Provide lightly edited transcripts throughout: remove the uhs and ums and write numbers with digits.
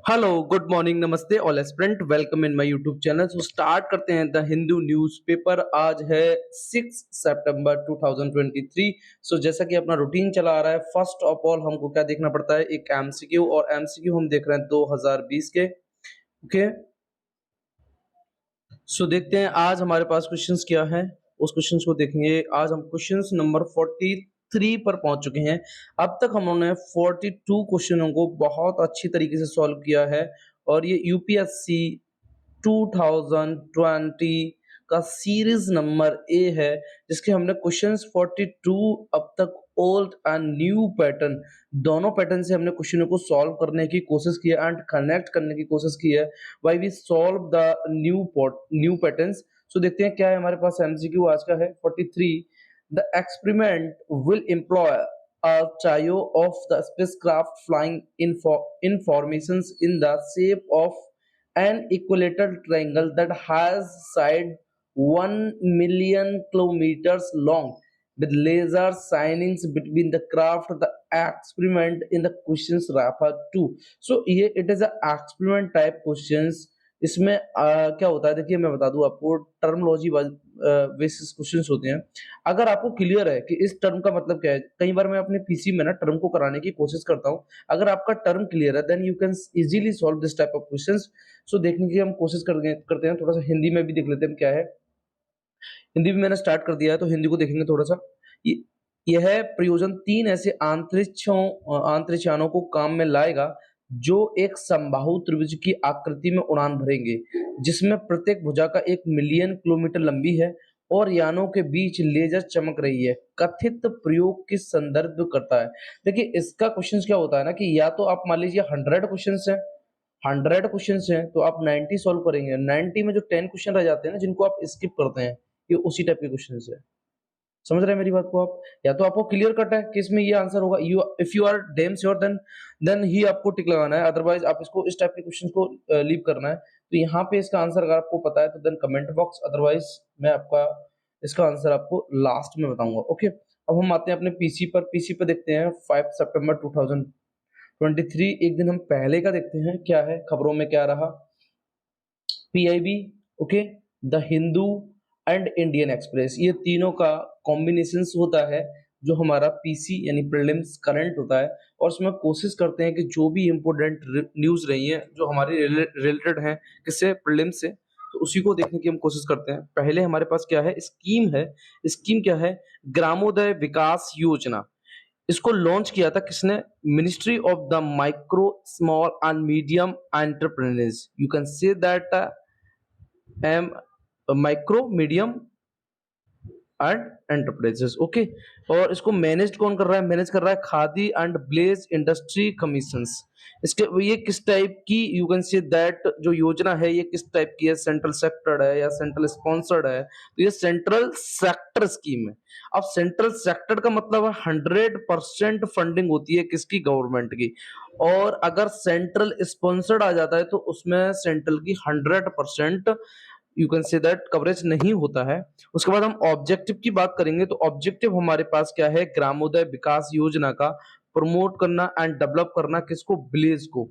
Hello, good morning, नमस्ते all aspirant, welcome in my YouTube channel. So start करते हैं the Hindu newspaper. आज है 6 सितंबर 2023। सो जैसा कि अपना रूटीन चला आ रहा है, फर्स्ट ऑफ ऑल हमको क्या देखना पड़ता है, एक एमसीक्यू, और एमसीक्यू हम देख रहे हैं 2020 के। ओके, सो देखते हैं आज हमारे पास क्वेश्चंस क्या है, उस क्वेश्चंस को देखेंगे। आज हम क्वेश्चंस नंबर 43 पर पहुंच चुके हैं। अब तक हमने 42 क्वेश्चनों को बहुत अच्छी तरीके से सॉल्व किया है, और ये यूपीएससी 2020 का सीरीज नंबर ए है, जिसके हमने क्वेश्चंस 42 अब तक ओल्ड एंड न्यू पैटर्न, दोनों पैटर्न से हमने क्वेश्चनों को सॉल्व करने की कोशिश की है एंड कनेक्ट करने की कोशिश की है। Why we solve the new patterns. So देखते हैं क्या है हमारे पास। एमसीक्यू आज का है 43। The experiment will employ a trio of the spacecraft flying in formations in the shape of an equilateral triangle that has side 1 million kilometers long with laser shinings between the craft. The experiment in the questions refer to, so ये it is a experiment type questions। इसमें क्या होता है, देखिए मैं बता दूं आपको, टर्मोलॉजी बेसिस क्वेश्चंस होते हैं। अगर आपको क्लियर है कि इस टर्म का मतलब क्या है, कई बार मैं अपने पीसी में ना टर्म को कराने की कोशिश करता हूं। अगर आपका टर्म क्लियर है then you can easily solve this type of questions. So देखने की हम कोशिश करते हैं, थोड़ा सा हिंदी में भी देख लेते हैं क्या है। हिंदी भी मैंने स्टार्ट कर दिया है, तो हिंदी को देखेंगे थोड़ा सा। ये यह प्रयोजन 3 ऐसे अंतरिक्षयानों को काम में लाएगा जो एक समबाहु त्रिभुज की आकृति में उड़ान भरेंगे, जिसमें प्रत्येक भुजा का 1 मिलियन किलोमीटर लंबी है और यानों के बीच लेजर चमक रही है। कथित प्रयोग किस संदर्भ करता है। देखिए इसका क्वेश्चन क्या होता है ना, कि या तो आप मान लीजिए 100 क्वेश्चन है, 100 क्वेश्चन हैं तो आप 90 सॉल्व करेंगे। 90 में जो 10 क्वेश्चन रह जाते हैं ना, जिनको आप स्किप करते हैं, ये उसी टाइप के क्वेश्चन है। समझ रहे हैं मेरी बात को आप? या तो आपको क्लियर कट है कि इसमें ये आंसर होगा, you if you are damn sure then ही आपको टिक लगाना है, अदरवाइज आप इसको इस टाइप के क्वेश्चन को लीव करना है। तो यहाँ पे इसका आंसर अगर आपको पता है तो देन कमेंट बॉक्स, अदरवाइज मैं आपका इसका आंसर आपको लास्ट में बताऊंगा। ओके, अब हम आते हैं अपने पीसी पर। पीसी पर देखते हैं 5 सितंबर 2023, एक दिन हम पहले का देखते हैं क्या है, खबरों में क्या रहा। PIB, okay, the Hindu and Indian express, ये तीनों का कॉम्बिनेशन होता है जो हमारा पीसी यानी प्रीलिम्स करंट होता है। और उसमें कोशिश करते हैं कि जो भी इंपोर्टेंट न्यूज रही है जो हमारे रिलेटेड हैं किससे, प्रीलिम्स से, तो उसी को देखने की हम कोशिश करते हैं। पहले हमारे पास क्या है, स्कीम है। स्कीम क्या है, ग्रामोदय विकास योजना। इसको लॉन्च किया था किसने, ministry of the micro small and medium entrepreneurs, you can say that M micro medium and enterprises. Okay, और इसको मैनेज कौन कर रहा है, मैनेज कर रहा है Khadi and village industry commissions. इसके ये किस टाइप की, यू कैन से दैट जो योजना है ये किस टाइप की है, सेंट्रल सेक्टर है या सेंट्रल स्पॉन्सर्ड है, तो ये सेंट्रल सेक्टर स्कीम है। अब सेंट्रल सेक्टर का मतलब है 100% फंडिंग होती है किसकी, गवर्नमेंट की। और अगर सेंट्रल स्पॉन्सर्ड आ जाता है तो उसमें सेंट्रल की 100% you can say that coverage नहीं होता है। उसके बाद हम ऑब्जेक्टिव की बात करेंगे, तो ऑब्जेक्टिव हमारे पास क्या है, ग्रामोदय विकास योजना का प्रमोट करना एंड डेवलप करना किसको, विलेज को।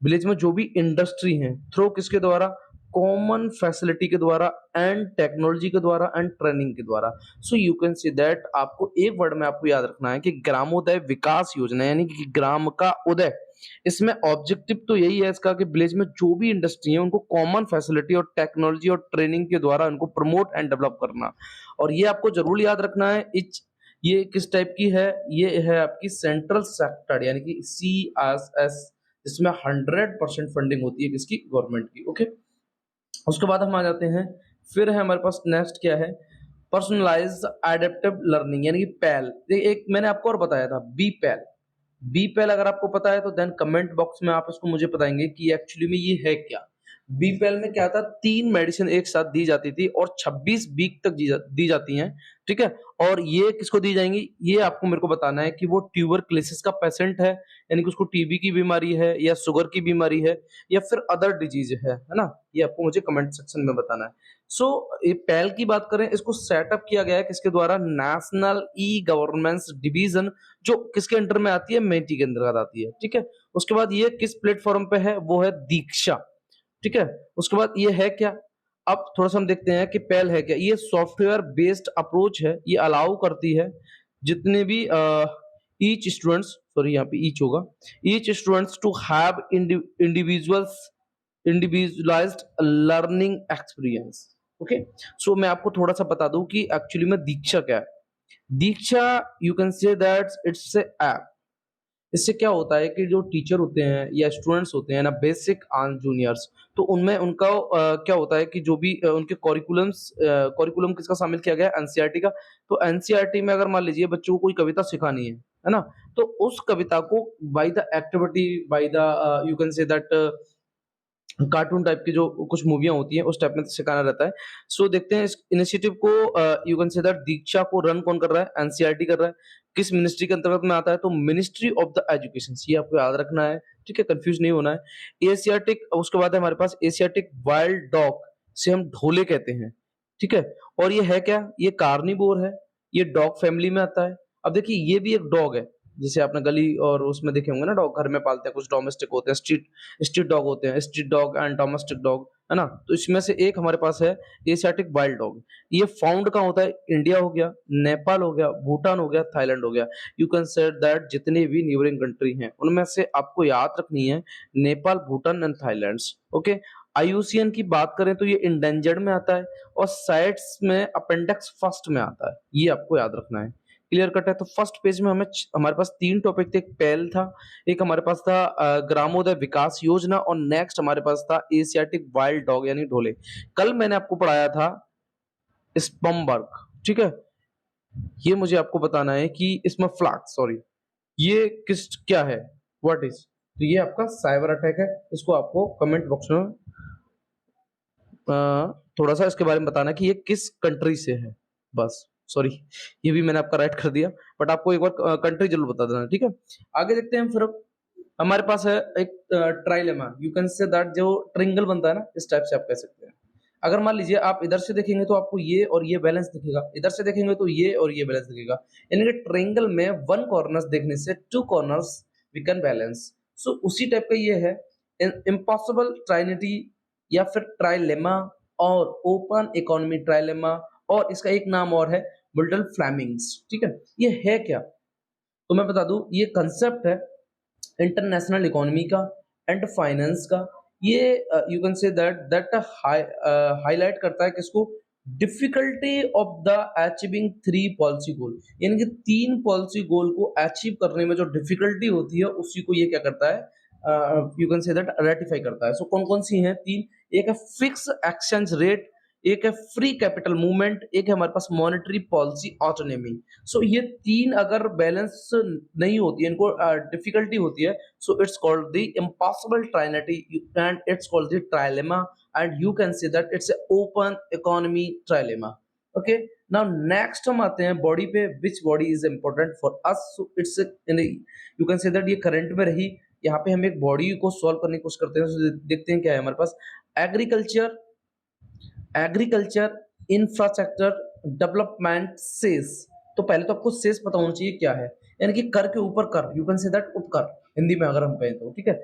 विलेज में जो भी इंडस्ट्री है, थ्रू किसके द्वारा, कॉमन फैसिलिटी के द्वारा एंड टेक्नोलॉजी के द्वारा एंड ट्रेनिंग के द्वारा। So you can see that, आपको एक वर्ड में आपको याद रखना है कि ग्रामोदय विकास योजना यानी कि ग्राम का उदय। इसमें ऑब्जेक्टिव तो यही है इसका कि विलेज में जो भी इंडस्ट्री है उनको कॉमन फैसिलिटी और टेक्नोलॉजी और ट्रेनिंग के द्वारा उनको प्रमोट एंड डेवलप करना। और ये आपको जरूर याद रखना है, ये किस टाइप की है, ये है आपकी सेंट्रल सेक्टर यानी कि CSS, जिसमें 100% फंडिंग होती है किसकी, गवर्नमेंट की। ओके, उसके बाद हम आ जाते हैं, फिर है हमारे पास नेक्स्ट क्या है, पर्सनलाइज्ड एडेप्टिव लर्निंग यानी कि पैल। एक मैंने आपको और बताया था, बी पैल। बी पैल अगर आपको पता है तो देन कमेंट बॉक्स में आप इसको मुझे बताएंगे कि एक्चुअली में ये है क्या। बी पैल में क्या था, 3 मेडिसिन एक साथ दी जाती थी और 26 वीक तक दी जाती हैं, ठीक है। और ये किसको दी जाएंगी, ये आपको मेरे को बताना है कि वो ट्यूबरक्लोसिस का पेशेंट है यानी कि उसको टीबी की बीमारी है या शुगर की बीमारी है या फिर अदर डिजीज है ना? ये आपको मुझे कमेंट सेक्शन में बताना है। सो ये पहल की बात करें, इसको सेटअप किया गया है किसके द्वारा? नेशनल ई गवर्नेंस डिवीजन, जो किसके अंडर में आती है? मेटी के अंतर्गत आती है, ठीक है? उसके बाद ये किस प्लेटफॉर्म पे है? वो है दीक्षा, ठीक है? उसके बाद ये है क्या? अब थोड़ा-सा हम देखते हैं कि पहल है क्या? ये सॉफ्टवेयर बेस्ड अप्रोच है, ये अलाउ करती है जितने भी ईच स्टूडेंट्स, सॉरी यहाँ पे ईच होगा, each students to have individualised learning experience. Okay, so मैं आपको थोड़ा-सा बता दूँ कि एक्चुअली में दीक्षा क्या है? Diksha, you can say that it's a app. इससे क्या होता है कि जो टीचर होते हैं या स्टूडेंट्स होते हैं ना, बेसिक एंड जूनियर्स, तो उनमें उनका क्या होता है कि जो भी उनके करिकुलम किसका शामिल किया गया है? एनसीईआरटी का। तो एनसीईआरटी में अगर मान लीजिए बच्चों को कोई कविता सिखानी है ना? तो उस कविता को by the activity, by the you can say that cartoon type की जो कुछ मूवियाँ होती हैं, उस टाइप में सिखाना रहता है। सो देखते हैं इस इनिशिएटिव को, यू कैन से दैट दीक्षा को रन कौन कर रहा है? एनसीईआरटी कर रहा है। किस मिनिस्ट्री के अंतर्गत में आता है? तो मिनिस्ट्री ऑफ द एजुकेशन, ये आपको याद रखना है, ठीक है? कंफ्यूज नहीं होना है। एशियाटिक, उसके बाद है हमारे पास एशियाटिक वाइल्ड डॉग, से हम ढोले कहते हैं, ठीक है? और ये है क्या? ये कार्निवोर है, ये डॉग फैमिली में आता है। अब देखिए ये भी एक डॉग है, जिसे आपने गली और उसमें देखे होंगे ना, डॉग घर में पालते हैं, कुछ डोमेस्टिक होते हैं, स्ट्रीट स्ट्रीट डॉग होते हैं, street dog and domestic dog, है ना? तो इसमें से एक हमारे पास है एशियाटिक वाइल्ड डॉग। ये फाउंड कहाँ होता है? इंडिया हो गया, नेपाल हो गया, भूटान हो गया, थाईलैंड हो गया। यू कैन से दैट जितने भी न्यूबरिंग कंट्री हैं, उनमें से आपको याद रखनी है Nepal, Bhutan and Thailands. Okay, IUCN की बात करें तो ये इंडेंजर्ड में आता है और साइट्स में अपेंडिक्स फर्स्ट में आता है। ये आपको याद रखना है। क्लियर कट है? तो फर्स्ट पेज में हमारे पास 3 टॉपिक थे, एक पहल था, एक हमारे पास था ग्रामोदय विकास योजना और नेक्स्ट हमारे पास था एशियाटिक वाइल्ड डॉग यानी ढोले। कल मैंने आपको पढ़ाया था स्पमबर्ग, ठीक है? ये मुझे आपको बताना है कि इसमें फ्लैग, सॉरी, ये किस क्या है? What is? तो ये आपका साइबर अटैक है। इसको आपको कमेंट बॉक्स में थोड़ा-सा इसके बारे में बताना कि ये किस कंट्री से है, बस। सॉरी, ये भी मैंने आपका राइट कर दिया, बट आपको एक बार कंट्री ज़रूर बता देना, ठीक है? आगे देखते हैं फिर। हमारे पास है एक trilemma, you can say that, जो ट्रायंगल बनता है ना, इस टाइप से आप कह सकते हैं। अगर मान लीजिए आप इधर से देखेंगे तो आपको ये और ये बैलेंस दिखेगा, इधर से देखेंगे तो ये और ये बैलेंस दिखेगा। यानी कि ट्रायंगल में 1 कॉर्नर्स देखने से 2 कॉर्नर्स वी कैन बैलेंस। सो उसी टाइप का ये है इम्पॉसिबल ट्राइनिटी या फिर ट्राइलेमा और ओपन इकोनॉमी ट्राइलेमा, और इसका एक नाम और है मिडल फ्लेमिंग्स, ठीक है? ये है क्या? तो मैं बता दूं, ये कंसेप्ट है इंटरनेशनल इकोनॉमी का एंड फाइनेंस का। ये you can say that highlight करता है किसको? Difficulty of the achieving 3 policy goal, यानी कि 3 पॉलिसी गोल को अचीव करने में जो डिफिकल्टी होती है, उसी को ये क्या करता है? You can say that ratify करता है। सो कौन कौन सी हैं? 3। एक है फिक्स एक्सचेंज रेट, एक है फ्री कैपिटल मूवमेंट, एक है हमारे पास मॉनेटरी पॉलिसी ऑटोनॉमी। सो ये 3 अगर बैलेंस नहीं होती है, इनको डिफिकल्टी होती है, so it's called the impossible trinity and it's called the trilemma, and you can say that it's a open economy trilemma. Okay, now next हम आते हैं बॉडी पे, which body is important for us. So it's in, you can say that ये current में रही। यहाँ पे हम एक बॉडी को सॉल्व करने की कोशिश करते हैं, so देखते हैं क्या है हमारे पास। Agriculture, agriculture infrastructure development cess. तो पहले तो आपको सेस पता होना चाहिए क्या है, यानी कि कर के ऊपर कर, यू कैन से दैट उपकर, हिंदी में अगर हम कहें तो, ठीक है?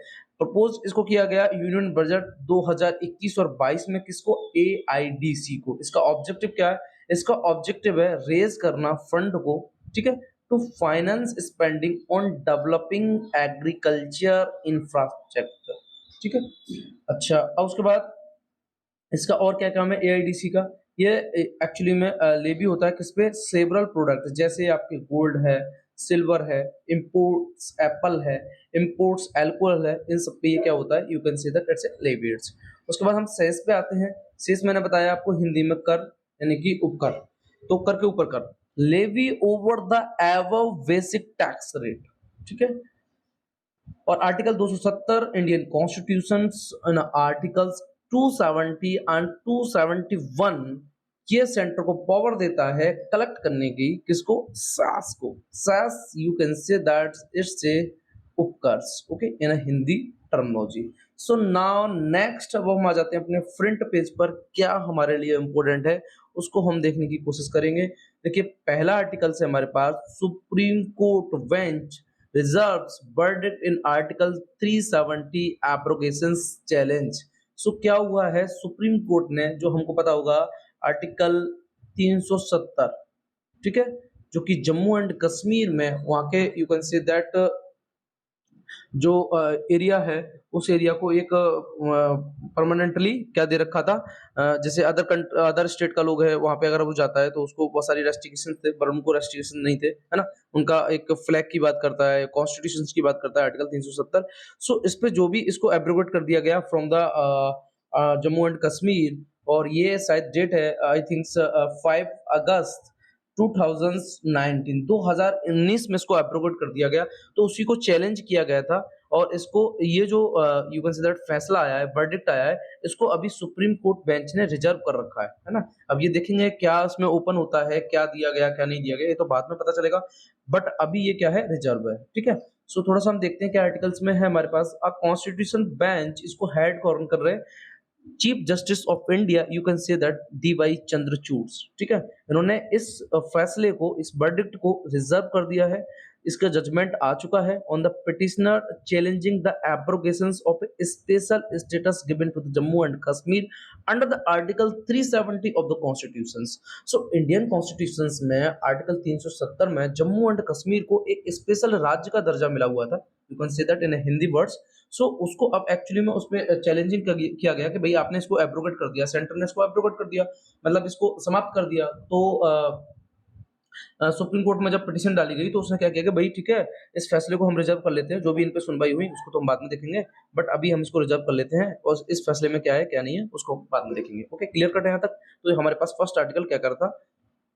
प्रपोज इसको किया गया यूनियन बजट 2021 और 22 में, किसको? एआईडीसी को। इसका ऑब्जेक्टिव क्या है? इसका ऑब्जेक्टिव है रेज करना फंड को, ठीक है, to finance spending on developing agriculture infrastructure, ठीक है? अच्छा, अब उसके बाद इसका और क्या काम है एआईडीसी का? ये एक्चुअली में लेवी होता है किस पे? सेवरल प्रोडक्ट, जैसे आपके गोल्ड है, सिल्वर है, इंपोर्ट्स एप्पल है, इंपोर्ट्स अल्कोहल है, इन सब पे ये क्या होता है? You can see that it's A levies. उसके बाद हम सेस पे आते हैं। सेस मैंने बताया आपको हिंदी में कर, यानी कि उपकर। तो कर के ऊपर कर, levy over the above basic tax rate, ठीक है? और article 270 Indian constitution articles 270 and 271 ये सेंटर को पावर देता है कलेक्ट करने की, किसको? सास को। सास, you can say that it's a उपकर्ष, okay, in Hindi terminology. So now next अब हम आ जाते हैं अपने फ्रंट पेज पर, क्या हमारे लिए इंपॉर्टेंट है उसको हम देखने की कोशिश करेंगे। देखिए पहला आर्टिकल है हमारे पास, supreme court bench reserves verdict in article 370 abrogations challenge. So क्या हुआ है, सुप्रीम कोर्ट ने, जो हमको पता होगा आर्टिकल 370, ठीक है, जो कि जम्मू एंड कश्मीर में वहाँ के यू कैन से दैट जो एरिया है उस एरिया को एक परमानेंटली क्या दे रखा था, जैसे अदर स्टेट का लोग है वहाँ पे अगर वो जाता है तो उसको बहुत सारी रेस्ट्रिक्शन थे, पर उनको रेस्ट्रिक्शन नहीं थे, है ना। उनका एक फ्लैग की बात करता है, कॉन्स्टिट्यूशन की बात करता है आर्टिकल 370। सो इस पे जो भी इसको एब्रोगेट कर दिया गया from the Jammu and Kashmir, और ये शायद डेट है आई थिंक 5 अगस्त 2019 में इसको एब्रोगेट कर दिया गया, तो उसी को चैलेंज किया गया था। और इसको ये जो यू कैन से दैट फैसला आया है, वर्डिक्ट आया है, इसको अभी सुप्रीम कोर्ट बेंच ने रिजर्व कर रखा है ना। अब ये देखेंगे क्या उसमें ओपन होता है, क्या दिया गया क्या नहीं दिया गया, ये तो बाद में पता चलेगा, बट अभी ये क्या है, रिजर्व है, ठीक है। सो थोड़ा सा हम देखते हैं क्या आर्टिकल्स में है हमारे पास। अ कॉन्स्टिट्यूशन बेंच, इसको हेड कौन कर रहे हैं, chief justice of India, you can say that DY Chandrachud, ठीक है। इन्होंने इस फैसले को, इस वर्डिक्ट को रिजर्व कर दिया है। इसका जजमेंट आ चुका है on the petitioner challenging the abrogations of special status given to the Jammu and Kashmir under the article 370 of the constitutions. So Indian constitutions में आर्टिकल 370 में जम्मू एंड कश्मीर को एक स्पेशल राज्य का दर्जा मिला हुआ था, you can say that in Hindi words. So उसको अब एक्चुअली में उसमें चैलेंजिंग किया गया कि भाई आपने इसको एब्रोगेट कर दिया, सेंटर ने इसको एब्रोगेट कर दिया, मतलब इसको समाप्त कर दिया। तो सुप्रीम कोर्ट में जब पिटीशन डाली गई तो उसने क्या किया कि भाई ठीक है, इस फैसले को हम रिजर्व कर लेते हैं, जो भी इन पे सुनवाई हुई उसको तो हम बाद में देखेंगे, बट अभी हम इसको रिजर्व कर लेते हैं और इस फैसले में क्या है क्या नहीं है उसको बाद में देखेंगे। ओके, क्लियर कट है यहाँ तक। तो ये हमारे पास फर्स्ट आर्टिकल क्या करता।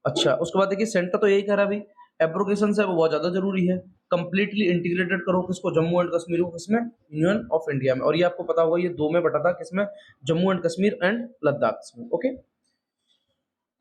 अच्छा, उसके बाद देखिए सेंटर तो यही कह रहा है भाई, एब्रोगेशन है वो बहुत ज्यादा जरूरी है, कंप्लीटली इंटीग्रेटेड करो किसको, जम्मू एंड कश्मीर को, किसमें, यूनियन ऑफ इंडिया में। और ये आपको पता होगा ये दो में बटा था, किसमें, जम्मू एंड कश्मीर एंड लद्दाख में। ओके,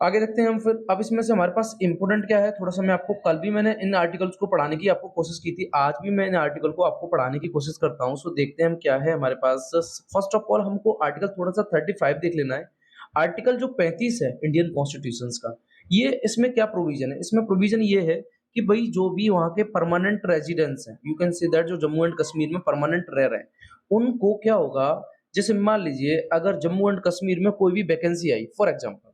आगे देखते हैं हम फिर। अब इसमें से हमारे पास इंपोर्टेंट क्या है, थोड़ा सा मैं आपको, कल भी मैंने इन आर्टिकल्स को पढ़ाने की आपको कोशिश की थी, आज भी मैं इन आर्टिकल को आपको पढ़ाने की कोशिश करता हूँ। सो देखते हैं हम क्या है हमारे पास। फर्स्ट ऑफ ऑल हमको आर्टिकल थोड़ा सा 35 देख लेना है। आर्टिकल जो 35 है इंडियन कॉन्स्टिट्यूशन का, ये इसमें क्या प्रोविजन है, इसमें प्रोविजन ये है कि भाई जो भी वहाँ के परमानेंट रेजिडेंट्स हैं, यू कैन से दैट जो जम्मू एंड कश्मीर में परमानेंट रह रहे हैं, उनको क्या होगा, जैसे मान लीजिए अगर जम्मू एंड कश्मीर में कोई भी vacancy I, for example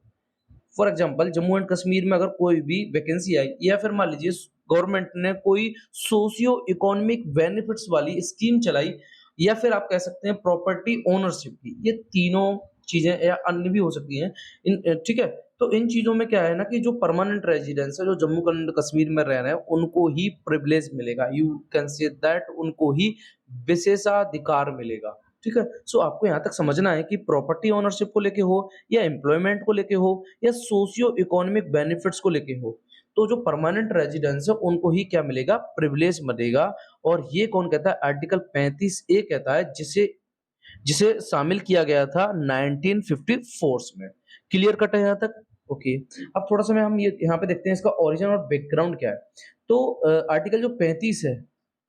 Jammu and Kashmir में अगर कोई भी वैकेंसी आई, या फिर मान लीजिए गवर्नमेंट ने कोई सोशियो इकोनॉमिक बेनिफिट्स वाली स्कीम चलाई, या फिर आप कह सकते हैं प्रॉपर्टी ओनरशिप की, ये तीनों चीजें या अन्य भी हो सकती हैं इन, ठीक है। तो इन चीजों में क्या है ना कि जो परमानेंट रेजिडेंस है, जो जम्मू एंड कश्मीर में रह रहे हैं, उनको ही प्रिविलेज मिलेगा, यू कैन से दैट उनको ही विशेषाधिकार मिलेगा, ठीक है। सो आपको यहाँ तक समझना है कि प्रॉपर्टी ओनरशिप को लेके हो, या एम्प्लॉयमेंट को लेके हो, या सोशियो इकोनॉमिक बेनिफिट्स को लेके हो, तो जो परमानेंट रेजिडेंस है उनको ही क्या मिलेगा, प्रिविलेज मिलेगा। और ये कौन कहता है, आर्टिकल 35A कहता है, जिसे जिसे शामिल किया गया था 1954 में। क्लियर कट है यहाँ तक। ओके, अब थोड़ा सा मैं हम ये यहाँ पे देखते हैं इसका ओरिजिन और बैकग्राउंड क्या है। तो आर्टिकल जो 35 है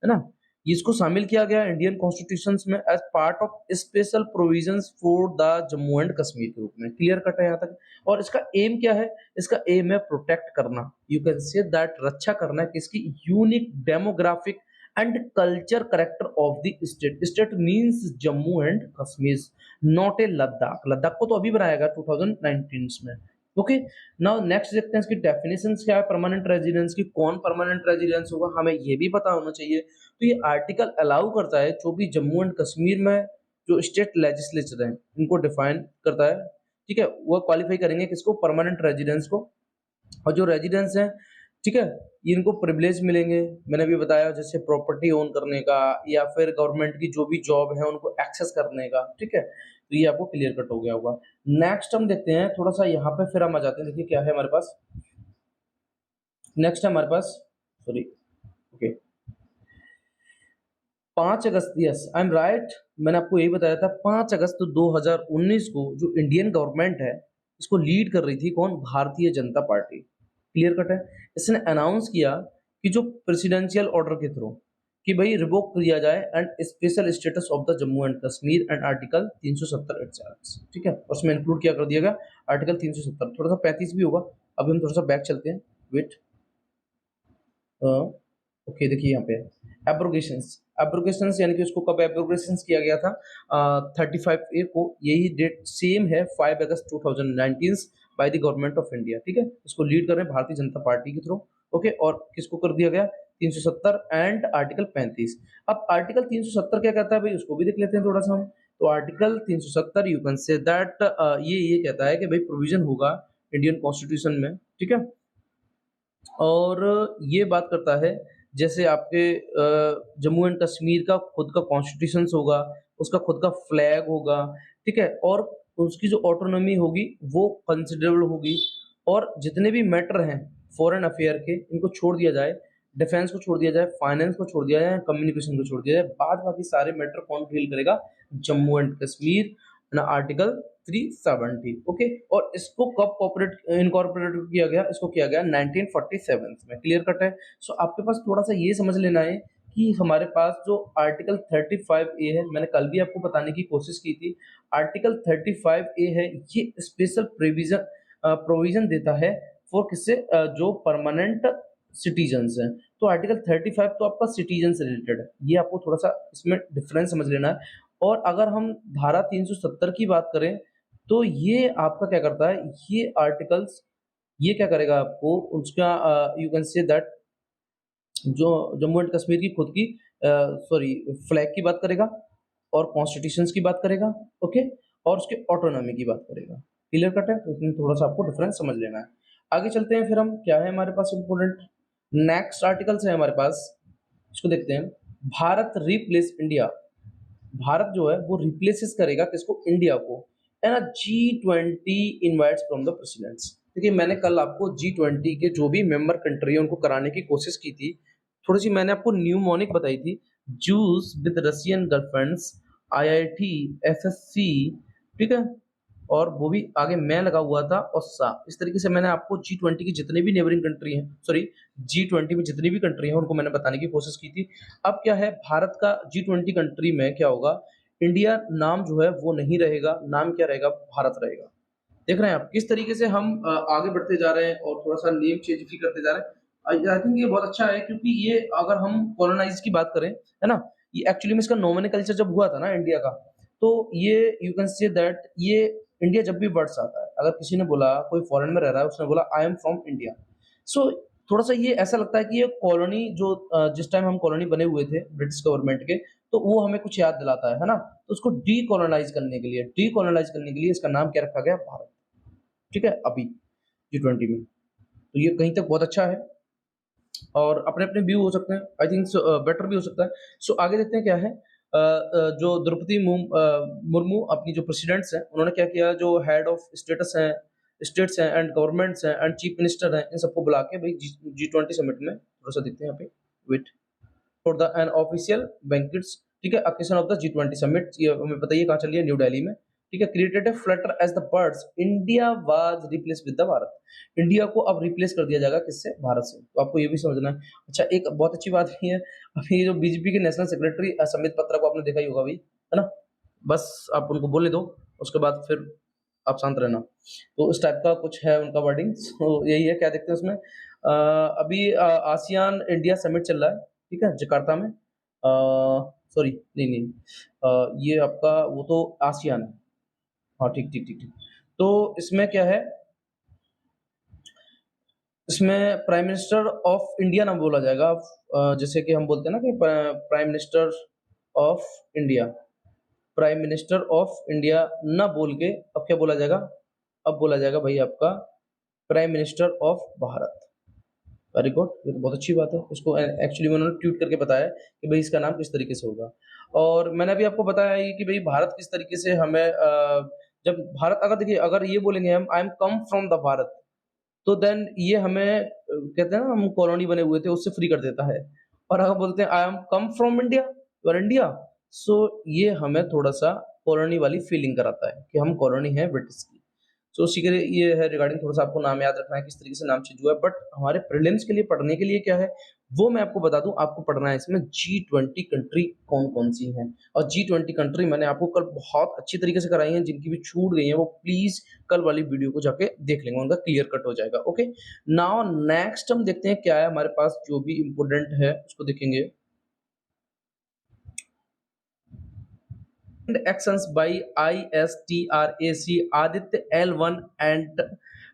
ना, इसको शामिल किया गया इंडियन कॉन्स्टिट्यूशन में as part of special provisions for the Jammu and Kashmir के रूप में। क्लियर कट है यहाँ तक। और इसका एम क्या है, इसका एम है प्रोटेक्ट करना, यू कैन से दैट रक्षा करना किसकी, unique demographic and culture character of the state means Jammu and Kashmir, not a Ladakh. Ladakh को तो अभी बनाया गया 2019 में। ओके, नाउ नेक्स्ट देखते हैं इसकी डेफिनेशंस क्या है परमानेंट रेजिडेंस की, कौन परमानेंट रेजिडेंस होगा हमें ये भी पता होना चाहिए। तो ये आर्टिकल अलाउ करता है जो भी जम्मू एंड कश्मीर में जो स्टेट लेजिस्लेचर है इनको डिफाइन करता है, ठीक है, वो क्वालिफाई करेंगे किसको, परमानेंट रेजिडेंस को। और जो रेजिडेंस हैं, ठीक है, ये इनको प्रिविलेज मिलेंगे, मैंने भी बताया, जैसे प्रॉपर्टी ओन करने का, या फिर गवर्नमेंट की जो भी जॉब है उनको एक्सेस करने का, ठीक है। तो ये आपको क्लियर कट हो गया होगा। नेक्स्ट हम देखते हैं थोड़ा सा यहाँ पे, फिर हम आ जाते हैं, देखिए क्या है हमारे पास। नेक्स्ट है हमारे पास, सॉरी, ओके, 5 अगस्त, यस आई एम राइट, मैंने आपको यही बताया था 5 अगस्त 2019 को जो इंडियन गवर्नमेंट है इसको लीड कर रही थी कौन, Bharatiya Janata party. Clear cut है। इसने अनाउंस किया कि जो प्रेसिडेंशियल ऑर्डर के थ्रू कि भाई रिवोक किया जाए and special status of the Jammu and Kashmir and article 370 itself, ठीक है, उसमें इंक्लूड क्या कर दिया गया, आर्टिकल 370, थोड़ा सा 35 भी होगा। अभी हम थोड़ा सा बैक चलते हैं, वेट, ओके, देखिए यहाँ पे एब्रोगेशंस, एब्रोगेशंस यानी कि उसको कब एब्रोगेशंस किया गया था, 35A को, यही डेट सेम है 5 अगस्त 2019 by the government of India, ठीक है, इसको लीड कर रहे हैं भारतीय जनता पार्टी के थ्रू, ओके, और किसको कर दिया गया 370 एंड आर्टिकल 35। अब आर्टिकल 370 क्या कहता है भाई, उसको भी देख लेते हैं थोड़ा सा हम। तो article 370 you can say that ये कहता है कि भाई प्रोविजन होगा इंडियन कॉन्स्टिट्यूशन में, ठीक है, और ये बात करता है जैसे आपके जम्मू एंड कश्मीर का खुद का कॉन्स्टिट्यूशंस होगा, उसका खुद का फ्लैग होगा, ठीक है, और उसकी जो ऑटोनॉमी होगी वो कंसिडरेबल होगी, और जितने भी मैटर हैं फॉरेन अफेयर के इनको छोड़ दिया जाए, डिफेंस को छोड़ दिया जाए, फाइनेंस को छोड़ दिया जाए, कम्युनिकेशन को छोड़ दिया जाए, बाद बाकी सारे मैटर कौन डील करेगा, जम्मू एंड कश्मीर ना, आर्टिकल 370, ओके, और इसको कब कॉर्पोरेट इनकॉर्पोरेट किया गया, इसको किया गया 1947 में, क्लियर कट है। सो आपके पास थोड़ा सा ये समझ लेना है कि हमारे पास जो आर्टिकल 35A है, मैंने कल भी आपको बताने की कोशिश की थी, आर्टिकल 35A है, ये स्पेशल प्रोविजन देता है फॉर किससे, जो परमानेंट सिटीजन्स हैं। तो आर्टिकल 35 तो आपका सिटीजन से रिलेटेड है, ये आपको थोड़ा सा इसमें डिफरेंस समझ लेना है। और अगर हम धारा 370 की बात करें, तो ये आपका क्या करता है, ये आर्टिकल्स, ये क्या करेगा आपको उसका, यू कैन से दैट जो जम्मू एंड कश्मीर की खुद की सॉरी फ्लैग की बात करेगा, और कॉन्स्टिट्यूशंस की बात करेगा, ओके, और उसके ऑटोनॉमी की बात करेगा, क्लियर कट है, तो इसमें थोड़ा सा आपको डिफरेंस समझ लेना है। आगे चलते हैं, फिर हम क्या है हमारे पास इंपोर्टेंट नेक्स्ट आर्टिकल्स है हमारे पास, इसको देखते हैं। भारत रिप्लेस इंडिया, भारत जो है वो रिप्लेसेस करेगा किसको, इंडिया को, है ना, G20 invites from the presidents. देखिए मैंने कल आपको G20 के जो भी मेंबर कंट्री है उनको कराने की कोशिश की थी, थोड़ी सी मैंने आपको न्यूमोनिक बताई थी, juice with Russian girlfriends, IIT, SSC, ठीक है, और वो भी आगे मैं लगा हुआ था, और सा, इस तरीके से मैंने आपको G20 की जितने भी नेबरिंग कंट्री हैं, सॉरी G20 में जितनी भी कंट्री हैं उनको मैंने बताने की कोशिश की थी। अब क्या है, भारत का G20 कंट्री में क्या होगा, इंडिया नाम जो है वो नहीं रहेगा, नाम क्या रहेगा, भारत रहेगा। देख रहे हैं आप किस तरीके से हम आगे बढ़ते जा रहे हैं, और थोड़ा सा नेम चेंज भी करते जा रहे हैं। आई थिंक ये बहुत अच्छा है, क्योंकि ये अगर हम कॉलोनाइज की बात करें, है ना, ये एक्चुअली में इसका नोमेनक्लेचर जब हुआ था ना इंडिया का, तो ये यू कैन से दैट ये इंडिया जब भी वर्ड्स आता है, अगर किसी ने बोला, कोई फॉरेन में रह रहा है, उसने बोला आई एम फ्रॉम इंडिया, सो थोड़ा सा ये ऐसा लगता है कि ये कॉलोनी जो जिस टाइम हम कॉलोनी बने हुए थे ब्रिटिश गवर्नमेंट के, तो वो हमें कुछ याद दिलाता है ना, तो उसको डीकोलोनाइज करने के लिए इसका नाम क्या रखा गया, भारत, ठीक है, अभी G20 में। तो ये कहीं तक बहुत अच्छा है, और अपने-अपने व्यू हो सकते हैं, आई थिंक बेटर भी हो सकता है। सो आगे देखते हैं क्या है, जो द्रौपदी मुर्मू अपनी जो प्रेसिडेंट्स हैं, उन्होंने क्या किया, जो हेड ऑफ स्टेट्स हैं एंड गवर्नमेंट्स हैं एंड चीफ मिनिस्टर हैं, इन सबको बुला के भाई G20 समिट में, थोड़ा-सा देखते हैं यहाँ पे, wait, for the an official banquets, ठीक है, occasion of the G20 summit, ये हमें पता ही है कहाँ चल रही है, न्यू दिल्ली में, ठीक है, created a flutter as the birds, India was replace with the Bharat, India को अब रिप्लेस कर दिया जाएगा किससे, भारत से, तो आपको ये भी समझना है। अच्छा, एक बहुत अच्छी बात ये है, अभी ये जो बीजेपी के नेशनल सेक्रेटरी संबित पात्रा को आपने देखा ही होगा भाई, है ना, बस आप उनको बोलने दो, उसके बाद फिर आप शांत रहना, तो इस टाइप का कुछ है उनका वर्डिंग, तो यही है, क्या देखते हैं उसमें, अभी आसियान इंडिया समिट चल रहा है, ठीक है, जकार्ता में, सॉरी, नहीं नहीं, ये आपका वो तो आसियान है, हाँ, ठीक ठीक ठीक ठीक, तो इसमें क्या है, इसमें प्राइम मिनिस्टर ऑफ इंडिया ना बोला जाएगा, जैसे कि हम बोलते हैं ना कि prime minister of India, prime minister of India ना बोल के अब क्या बोला जाएगा, अब बोला जाएगा भाई आपका prime minister of Bharat. Very good, ये तो बहुत अच्छी बात है, उसको एक्चुअली में उन्होंने ट्वीट करके बताया कि भाई इसका नाम किस तरीके से होगा, और मैंने अभी आपको बताया ही कि भाई भारत किस तरीके से हमें जब भारत, अगर देखिए अगर ये बोलेंगे हम I am come from the Bharat, तो देन ये हमें कहते हैं ना हम कॉलोनी बने हुए थे उससे फ्री कर देता है, और अगर बोलते हैं I am come from India, और इंडिया, सो ये हमें थोड़ा सा कॉलोनी वाली फीलिंग कराता है कि हम कॉलोनी है ब्रिटिश की। सो उसी के लिए ये है रिगार्डिंग, थोड़ा-सा आपको नाम याद रखना है, किस तरीके से नाम चेंज हुआ है। बट हमारे प्रीलिम्स के लिए पढ़ने के लिए क्या है, वो मैं आपको बता दूँ, आपको पढ़ना है इसमें G20 कंट्री कौन-कौन सी हैं। और G20 कंट्री मैंने आपको कल बहुत अच्छी तरीके से कराई हैं, जिनकी भी छूट गई हैं, वो प्लीज़ कल वाली वीडियो को जाके देख लेंगे, उनका क्लियर कट हो जाएगा, ओके। नाउ नेक्स्ट हम देखते हैं क्या है हमारे पास, जो भी इम्पोर्टेंट है उसको देखेंगे। Actions by ISTRAC Aditya L1 and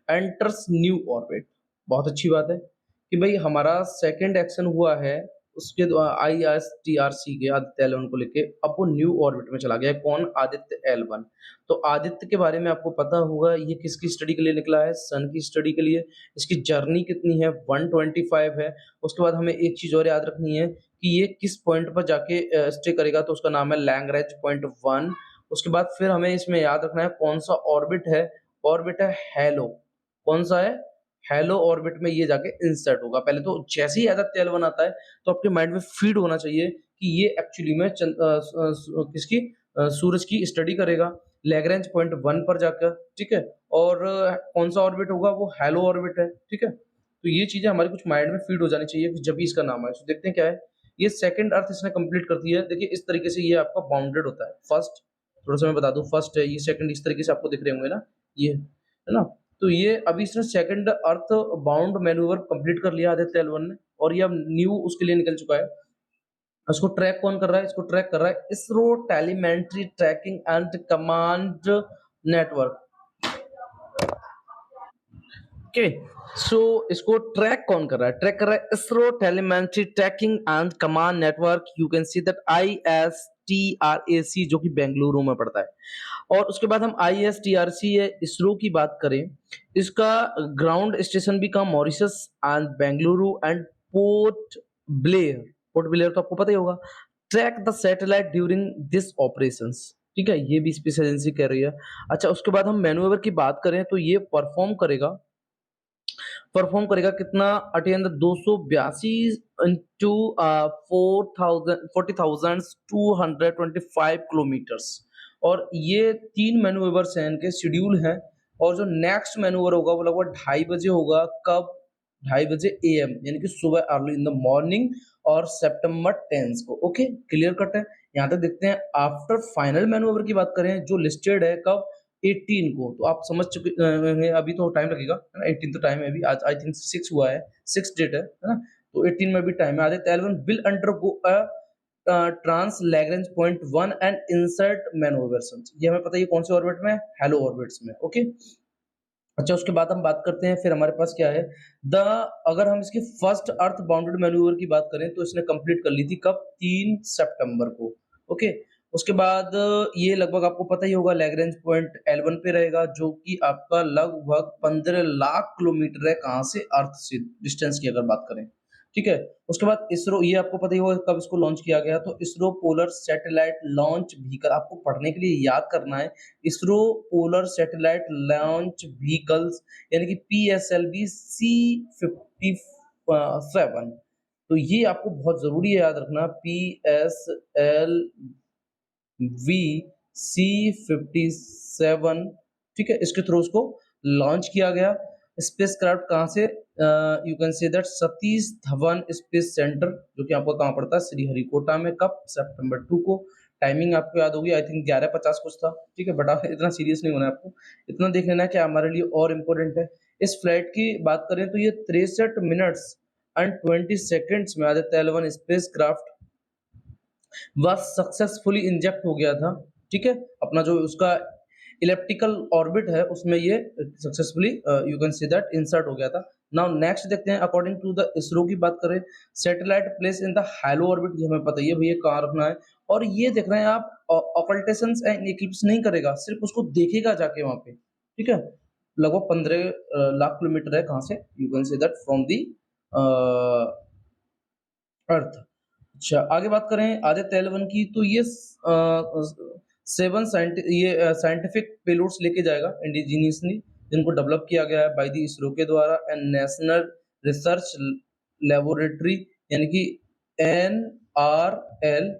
enters new orbit. बहुत अच्छी बात है कि भाई हमारा सेकंड एक्शन हुआ है, उसके ISTRC के आदित्य L1 को लेके, अब वो न्यू ऑर्बिट में चला गया है। कौन? आदित्य L1। तो आदित्य के बारे में आपको पता होगा, ये किसकी स्टडी के लिए निकला है? सन की स्टडी के लिए। इसकी जर्नी कितनी है? 125 है। उसके बाद हमें एक चीज और याद रखनी है कि ये किस पॉइंट पर जाके स्टे करेगा, तो उसका नाम है लैग्रेंज पॉइंट 1। उसके बाद फिर हमें इसमें याद रखना है कौन सा ऑर्बिट है, ऑर्बिट है हेलो। कौन सा है? हेलो ऑर्बिट में ये जाके इंसर्ट होगा। पहले तो जैसे ही आदित्य L1 आता है, तो आपके माइंड में फीड होना चाहिए कि ये एक्चुअली में किसकी सूरज की स्टडी करेगा लैग्रेंज पॉइंट 1 पर जाकर, ठीक है। और कौन सा ऑर्बिट होगा? वो हेलो ऑर्बिट है, ठीक है। तो ये चीजें हमारे कुछ माइंड में फीड हो जानी चाहिए कि जब भी इसका नाम आए। तो देखते हैं क्या है। ये सेकंड अर्थ इसने कंप्लीट कर दी है। देखिए इस तरीके से ये आपका बाउंडेड होता है। फर्स्ट, थोड़ा-सा मैं बता दूँ, फर्स्ट है ये, सेकंड इस तरीके से आपको दिख रहे होंगे ना, ये, है ना? तो ये अभी इसने second earth bound manoeuvre complete कर लिया आदित्य L1 ने, और ये अब न्यू उसके लिए निकल चुका है। इसको ट्रैक कौन कर रहा है? इसको ट्रैक कर रहा है ISRO telemetry tracking and command network. Okay, so इसको ट्रैक कौन कर रहा है? ट्रैक कर रहा है ISRO telemetry tracking and command network. You can see that ISTRAC, जो कि बेंगलुरु में पड़ता है। और उसके बाद हम ISTRC है इसरो की बात करें, इसका ग्राउंड स्टेशन भी कहाँ? Mauritius and Bengaluru and port Blair. Port Blair तो आपको पता ही होगा। Track the satellite during this operations, ठीक है, ये भी स्पेस एजेंसी कह रही है। अच्छा, उसके बाद हम मैन्यूवर की बात करें तो ये परफॉर्म करेगा कितना? Attain the 282 into 40,225 kilometres. और ये 3 मैन्यूवर्स हैं, इनके शेड्यूल हैं। और जो नेक्स्ट मैन्यूवर होगा वो लगभग 2:30 बजे होगा। कब? 2:30 बजे AM, यानी कि सुबह अर्ली इन द मॉर्निंग, और सितंबर 10 को। ओके, क्लियर कट है। यहाँ तक देखते हैं। आफ्टर फाइनल मैन्यूवर की बात करें जो लिस्टेड है कब? 18 को। तो आप समझ चुके हैं, अभी तो टाइम लगेगा, है ना? 18 तो टाइम है अभी, आज आई थिंक 6 हुआ है, 6 डेट है ना? तो 18 में भी टाइम है। Aditya L1 will undergo a trans Lagrange point 1 and insert manoeuvres. ये हमें पता है ये कौन से ऑर्बिट में है? हेलो ऑर्बिट्स में। ओके, अच्छा, उसके बाद हम बात करते हैं फिर हमारे पास क्या है, द अगर हम इसकी फर्स्ट अर्थ बाउंडेड मैन्यूवर की बात करें तो इसने कंप्लीट कर ली थी कब? 3 सितंबर को। ओके, उसके बाद ये लगभग आपको पता ही होगा लैग्रेंज पॉइंट L1 पे रहेगा, जो कि आपका लगभग 15 लाख किलोमीटर है, कहाँ से? अर्थ से, डिस्टेंस की अगर बात करें, ठीक है। उसके बाद इसरो, ये आपको पता ही होगा कब इसको लॉन्च किया गया, तो ISRO polar satellite launch vehicle, आपको पढ़ने के लिए याद करना है। ISRO polar satellite launch vehicles, यानी कि PSLV C57। तो ये आपको बहुत जरूरी है याद रखना, PSLV C57, ठीक है। इसके थ्रू उसको लॉन्च किया गया। स्पेसक्राफ्ट कहाँ से? You can say that Satish Dhawan space centre, जो कि आपको कहाँ पड़ता है? श्रीहरिकोटा में। कब? सितंबर 2 को। टाइमिंग आपको याद होगी, आई थिंक 11:50 कुछ था, ठीक है। बट आप इतना सीरियस नहीं होना है आपको, इतना देख लेना है कि हमारे लिए और इम्पोर्टेंट है। इस फ्लाइट की बात करें तो ये 63 मिनट्स एंड 20 सेकेंड्स में आदित्य L1 स्पेस क्राफ्ट वह सक्सेसफुली इंजेक्ट हो गया था, ठीक है। अपना जो उसका इलेप्टिकल ऑर्बिट है उसमें ये successfully you can see that insert हो गया था। नाउ नेक्स्ट देखते हैं, अकॉर्डिंग टू द इसरो की बात करें, satellite place in the hello orbit, ये हमें पता ही है भैया कहाँ रखना है। और ये देख रहे हैं आप, ऑकल्टेशंस एंड इक्लिप्स नहीं करेगा, सिर्फ उसको देखेगा जाके वहां पे, ठीक है। लगभग 15 लाख किलोमीटर है, कहाँ से? You can say that from the earth. अच्छा, आगे बात करें आदित्य L1 की, तो ये 7 साइंटिफिक पेलोड्स लेके जाएगा इंडिजीनियसली, जिनको डेवलप किया गया है बाय द इसरो के द्वारा एंड नेशनल रिसर्च लेबोरेटरी, यानी कि NRL।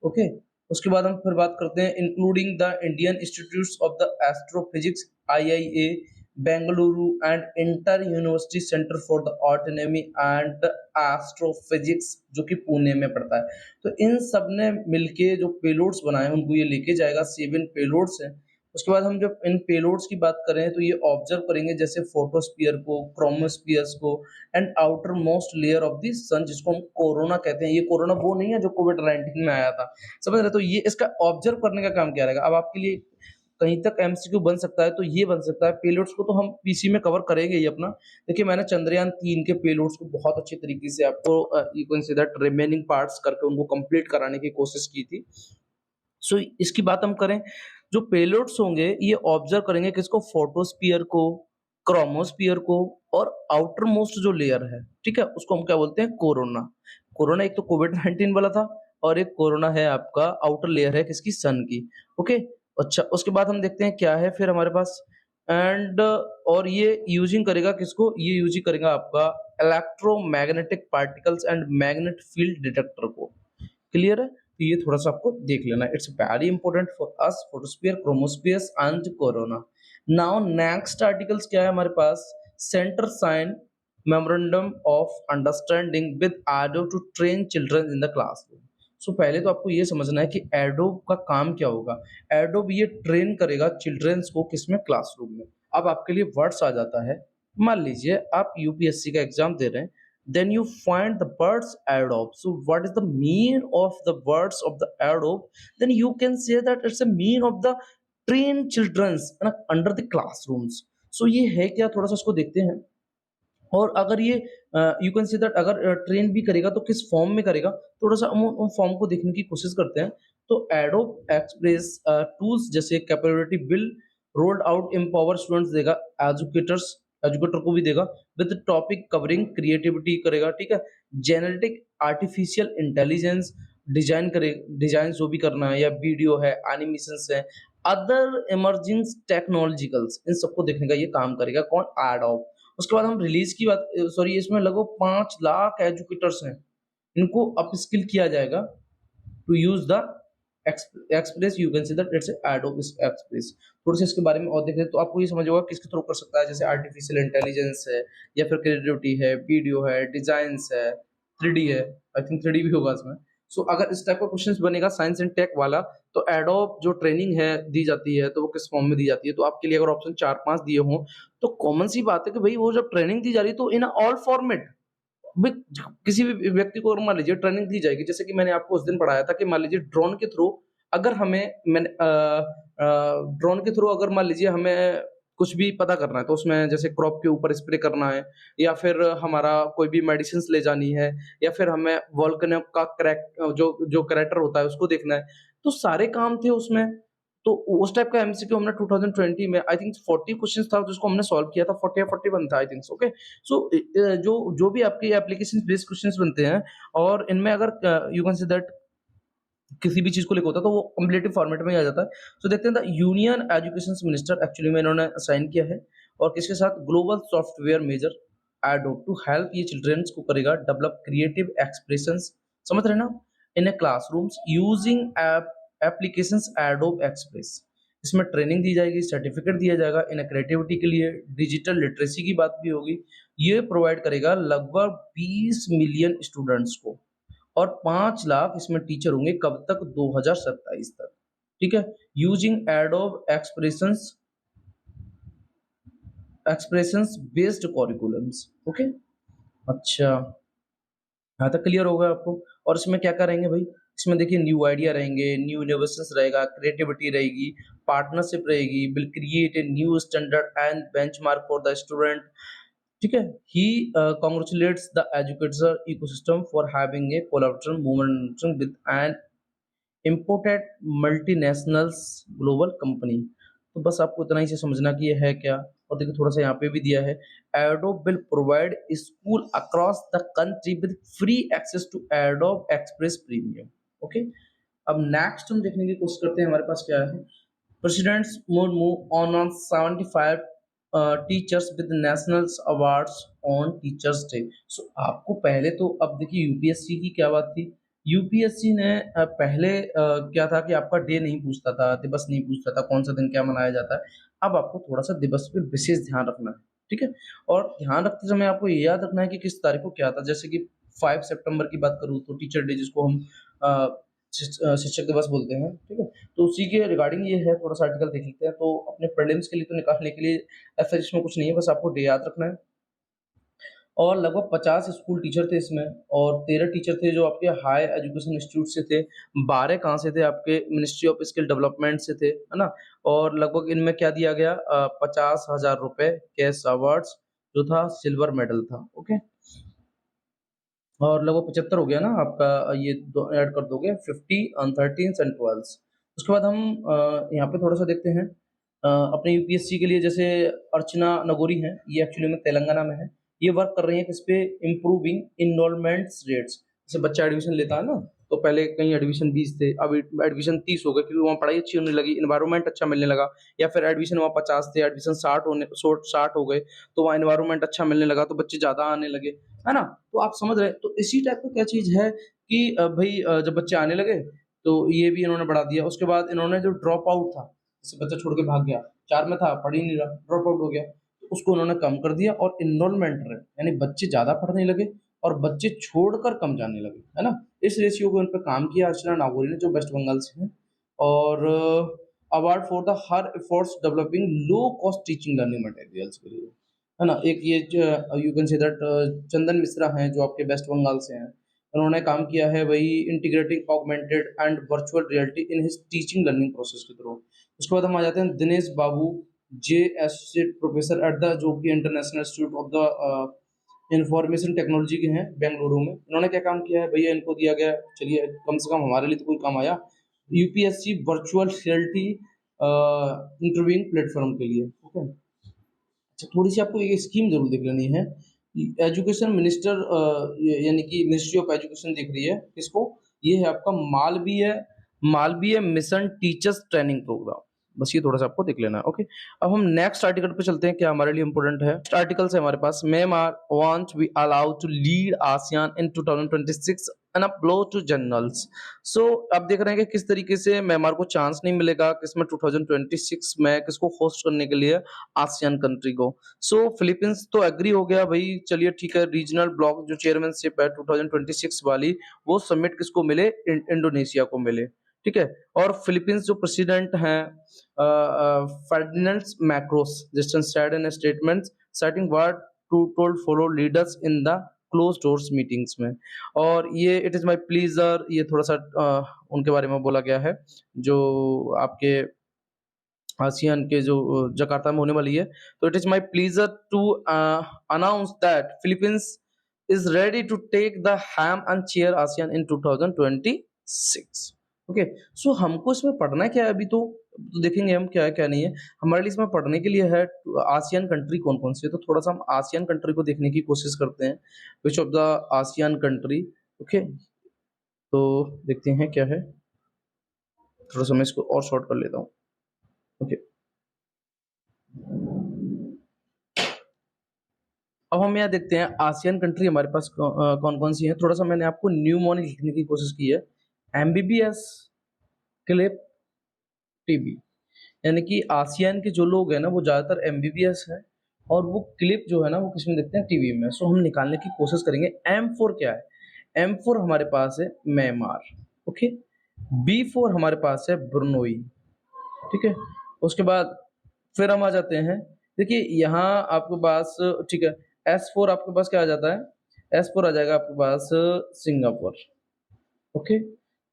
ओके, उसके बाद हम फिर बात करते हैं including the Indian institute of the astrophysics IIA Bengaluru and inter university centre for the autonomy and astrophysics जो कि पुणे में पड़ता है। तो इन सब ने मिलके जो पेलोड्स बनाए उनको ये लेके जाएगा, 7 पेलोड्स हैं। उसके बाद हम जब इन पेलोड्स की बात करें तो ये ऑब्जर्व करेंगे जैसे फोटोस्फीयर को, क्रोमोस्फीयर्स को and outer most layer of the sun जिसको हम कोरोना कहते हैं। ये कोरोना वो नहीं है जो कोविड-19 में आया था, समझ रहे हो? तो ये इसका ऑब्जर्व करने का काम क्या रहेगा? अब आपके लिए कहीं तक एमसीक्यू बन सकता है तो ये बन सकता है। पेलोड्स को तो हम पीसी में कवर करेंगे ही अपना। देखिए मैंने चंद्रयान 3 के पेलोड्स को बहुत अच्छी तरीके से आपको you can say that remaining parts करके उनको कंप्लीट कराने की कोशिश की थी। सो इसकी बात हम करें, जो पेलोड्स होंगे ये ऑब्जर्व करेंगे किसको, फोटोस्फियर को, क्रोमोस्फियर को और आउटर मोस्ट जो लेयर है, ठीक है? उसको हम क्या बोलते हैं, कोरोना। कोरोना एक तो कोविड-19 वाला था और एक कोरोना है आपका आउटर लेयर है किसकी, सन की। ओके? अच्छा, उसके बाद हम देखते हैं क्या है फिर हमारे पास एंड और ये यूजिंग करेगा किसको, ये यूजिंग करेगा आपका electromagnetic particles and magnet field detector को। क्लियर है? तो ये थोड़ा-सा आपको देख लेना है। It's very important for us photosphere, chromospheres and corona. Now next articles क्या है हमारे पास? Centre sign memorandum of understanding with Adobe to train children in the classroom. So पहले तो आपको ये समझना है कि एडोब का काम क्या होगा? एडोब ये ट्रेन करेगा चिल्ड्रंस को किसमें? क्लासरूम में। अब आपके लिए वर्ड्स आ जाता है। मान लीजिए आप यूपीएससी का एग्जाम दे रहे हैं, then you find the words adobe. So what is the mean of the words of the adobe? Then you can say that it's a mean of the train children's under the classrooms. So ये है क्या, थोड़ा सा इसको देखते हैं। और अगर ये यू कैन से दैट अगर ट्रेन भी करेगा तो किस फॉर्म में करेगा, थोड़ा सा हम उन फॉर्म को देखने की कोशिश करते हैं। तो एडोब एक्सप्रेस टूल्स जैसे capability bill rolled out empower students देगा, एजुकेटर्स एजुकेटर को भी देगा विद टॉपिक कवरिंग क्रिएटिविटी करेगा, ठीक है? जेनेटिक आर्टिफिशियल इंटेलिजेंस डिजाइन करे, डिजाइन जो भी करना है या वीडियो है, एनिमेशंस है, अदर इमर्जिंग टेक्नोलॉजिकल्स, इन सबको देखने का ये काम करेगा कौन? एडोब। उसके बाद हम रिलीज की बात, सॉरी, इसमें लगभग 5 लाख एजुकेटर्स हैं, इनको अपस्किल किया जाएगा to use the express, you can see that it's Adobe Express. थोड़ा सा इसके बारे में और देखें तो आपको ये समझ होगा किसके थ्रू कर सकता है, जैसे आर्टिफिशियल इंटेलिजेंस है या फिर क्रिएटिविटी है, वीडियो है, डिजाइंस है, 3D है, आई थिंक 3D भी होगा इसमें। सो अगर इस टाइप का क्वेश्चंस बनेगा साइंस एंड टेक वाला, तो एडोब जो ट्रेनिंग है दी जाती है तो वो किस फॉर्म में दी जाती है, तो आपके लिए अगर ऑप्शन 4-5 दिए हों तो कॉमन सी बात है कि भाई वो जब ट्रेनिंग दी जा रही है तो इन ऑल फॉर्मेट, भाई किसी भी व्यक्ति को अगर मान लीजिए ट्रेनिंग दी जाएगी, जैसे कि मैंने आपको उस दिन पढ़ाया था कि मान लीजिए ड्रोन के थ्रू अगर हमें ड्रोन के थ्रू अगर मान लीजिए हमें कुछ भी पता करना है तो उसमें जैसे क्रॉप के ऊपर स्प्रे करना है या फिर हमारा कोई भी मेडिसिन ले जानी है या फिर हमें वोल्केनो का क्रैक जो जो करैक्टर होता है उसको देखना है, तो सारे काम थे उसमें। तो उस टाइप का एमसीक्यू हमने 2020 में आई थिंक 40 क्वेश्चंस था जिसको हमने सॉल्व किया था, 40 या 41 था आई थिंक। ओके, सो जो जो भी आपके एप्लीकेशन बेस्ड क्वेश्चंस बनते हैं और इनमें अगर यू कैन से दैट किसी भी चीज को लेकर होता है तो वो कम्पिलेटिव फॉर्मेट में ही आ जाता है। तो देखते हैं the union education minister actually में इन्होंने साइन किया है और किसके साथ, global software major Adobe to help ये चिल्ड्रंस को करेगा डेवलप क्रिएटिव एक्सप्रेशंस, समझ रहे हैं ना, in a classrooms using applications Adobe Express. इसमें ट्रेनिंग दी जाएगी, सर्टिफिकेट दिया जाएगा इन क्रिएटिविटी के लिए, डिजिटल लिटरेसी की बात भी होगी। ये प्रोवाइड करेगा लगभग 20 मिलियन स्टूडेंट्स को और 5 लाख इसमें टीचर होंगे कब तक, 2027 तक, ठीक है? Using adobe expressions expressions based curriculums. Okay, अच्छा, यहाँ तक क्लियर होगा आपको। और इसमें क्या क्या रहेंगे भाई, इसमें देखिए न्यू आइडिया रहेंगे, न्यू इनोवेशंस रहेगा, क्रिएटिविटी रहेगी, पार्टनरशिप रहेगी, will create a new standard and benchmark for the student, ठीक है? He congratulates the educator ecosystem for having a collaboration movement with an imported multinationals global company. तो बस आपको इतना ही से समझना कि ये है क्या। और देखिए थोड़ा सा यहाँ पे भी दिया है, Adobe will provide school across the country with free access to Adobe Express premium. Okay, अब नेक्स्ट हम देखने की कोशिश करते हैं हमारे पास क्या है। Presidents would move on 75 teachers with national awards on teachers day. So आपको पहले तो अब देखिए यूपीएससी की क्या बात थी, यूपीएससी ने पहले क्या था कि आपका डे नहीं पूछता था, दिवस नहीं पूछता था, कौन-सा दिन क्या मनाया जाता है। अब आपको थोड़ा-सा दिवस पे विशेष ध्यान रखना है, ठीक है? और ध्यान रखते समय आपको ये याद रखना है कि किस तारीख को क्या था। जैसे कि 5 सितंबर की बात करूँ तो टीचर डे जिसको हम शिक्षक दिवस बोलते हैं, ठीक है? तो उसी के रिगार्डिंग ये है, थोड़ा-सा आर्टिकल देख लेते हैं। तो अपने प्रीलिम्स के लिए तो निकालने के लिए ऐसा इसमें कुछ नहीं है, बस आपको डे याद रखना है। और लगभग 50 स्कूल टीचर थे इसमें और 13 टीचर थे जो आपके हाई एजुकेशन इंस्टीट्यूट से थे, 12 कहाँ से थे आपके मिनिस्ट्री ऑफ स्किल डेवलपमेंट से थे, है ना? और लगभग इनमें क्या दिया गया 50,000 रुपए कैश अवार्ड्स जो था सिल्वर मेडल था, ओके? और लगभग 75 हो गया ना आपका ये दो ऐड कर दोगे 50 ऑन 13th एंड 12th। उसके बाद हम यहाँ पे थोड़ा-सा देखते हैं अपने यूपीएससी के लिए जैसे अर्चना नगोरी हैं, ये एक्चुअली में तेलंगाना में है। ये वर्क कर रही हैं किस पे इम्प्रूविंग एनरोलमेंट्स रेट्स। जैसे बच्चा एडमिशन लेता है ना, तो पहले कहीं एडमिशन 20 थे, अब एडमिशन 30 हो गए क्योंकि वहाँ पढ़ाई अच्छी होने लगी, एनवायरनमेंट अच्छा मिलने लगा या फिर एडमिशन वहाँ 50 थे, एडमिशन 60 हो गए, तो वहाँ एनवायरनमेंट अच्छा मिलने लगा, तो बच्चे ज़्यादा आने लगे, है ना? तो आप समझ रहे हैं, तो इसी टाइप का क्या चीज़ है कि भई जब बच्चे आने लगे, तो ये भी इन्होंने बढ़ा दिया। उसके बाद इन्होंने जो ड्रॉप आउट था, जैसे बच्चा छोड़ के भाग गया, 4 में था, पढ़ ही नहीं रहा, ड्रॉप आउट हो गया, तो उसको उन्होंने कम कर दिया और एनरोलमेंट रेट यानी बच्चे ज़्यादा पढ़ने लगे और बच्चे छोड़कर कम जाने लगे, है ना? इस रेशियो को इन पे काम किया अर्चना नागोरी ने जो वेस्ट बंगाल से हैं और award for the her efforts developing low cost teaching learning materials के लिए, है ना? एक ये यू कैन से दैट चंदन मिश्रा हैं जो आपके वेस्ट बंगाल से हैं। उन्होंने काम किया है वही integrating augmented and virtual reality in his teaching learning process के थ्रू। उसके बाद हम आ जाते हैं दिनेश बाबू जे एसोसिएट प्रोफेसर एट द जो कि international institute of the information technology के हैं बेंगलुरु में। इन्होंने क्या काम किया है भैया इनको दिया गया चलिए कम से कम हमारे लिए तो कोई काम आया UPSC virtual reality interviewing platform के लिए, ओके? अच्छा, थोड़ी-सी आपको ये स्कीम ज़रूर देख लेनी है। एजुकेशन मिनिस्टर यानी कि मिनिस्ट्री ऑफ एजुकेशन दिख रही है, किसको? ये है आपका Malviya mission teachers training programme. बस ये थोड़ा-सा आपको देख लेना है, ओके? अब हम नेक्स्ट आर्टिकल पे चलते हैं, क्या हमारे लिए इम्पोर्टेंट है। नेक्स्ट आर्टिकल्स है हमारे पास, Myanmar won't be allowed to lead ASEAN in 2026 and upload to journals. So अब देख रहे हैं कि किस तरीके से म्यांमार को चांस नहीं मिलेगा किसमें 2026 में किसको होस्ट करने के लिए आसियान कंट्री को। सो फिलीपींस तो एग्री हो गया भाई चलिए ठीक है रीजनल ब्लॉक जो चेयरमैनशिप है 2026 वाली वो सबमिट किसको मिले इंडोनेशिया को मिले, ठीक है? और फिलीपींस जो प्रेसिडेंट हैं Ferdinand macros just said in a statement citing what to told follow leaders in the close doors meetings में। और ये इट इज़ माय प्लीज़र ये थोड़ा-सा उनके बारे में बोला गया है, जो आपके आसियान के जो जकार्ता में होने वाली है। तो it is my pleasure to announce that Philippines is ready to take the helm and chair ASEAN in 2026। Okay, so हमको इसमें पढ़ना क्या है अभी तो देखेंगे हम क्या है क्या नहीं है। हमारे लिए इसमें पढ़ने के लिए है आसियान कंट्री कौन-कौन सी है, तो थोड़ा-सा हम आसियान कंट्री को देखने की कोशिश करते हैं। Which of the ASEAN country, okay, तो देखते हैं क्या है। थोड़ा-सा मैं इसको और शॉर्ट कर लेता हूँ। ओके। अब हम यहाँ देखते हैं आसियान कंट्री हमारे पास कौन-कौन सी हैं। थोड़ा-सा मैंने आपको न्यूमोनिक लिखने की कोशिश की है। एमबीबीएस, क्लिप, टीबी यानी कि आसियान के जो लोग हैं ना वो ज़्यादातर एमबीबीएस हैं और वो क्लिप जो है ना वो किसमें देखते हैं टीबी में। सो हम निकालने की कोशिश करेंगे। एम फोर क्या है? एम फोर हमारे पास है म्यांमार, ओके? बी फोर हमारे पास है ब्रुनोई, ठीक है? उसके बाद फिर हम आ जाते हैं, देखिए यहाँ आपके पास ठीक है, एस4 आपके पास क्या आ जाता है? एस4 आ जाएगा आपके पास सिंगापुर, ओके?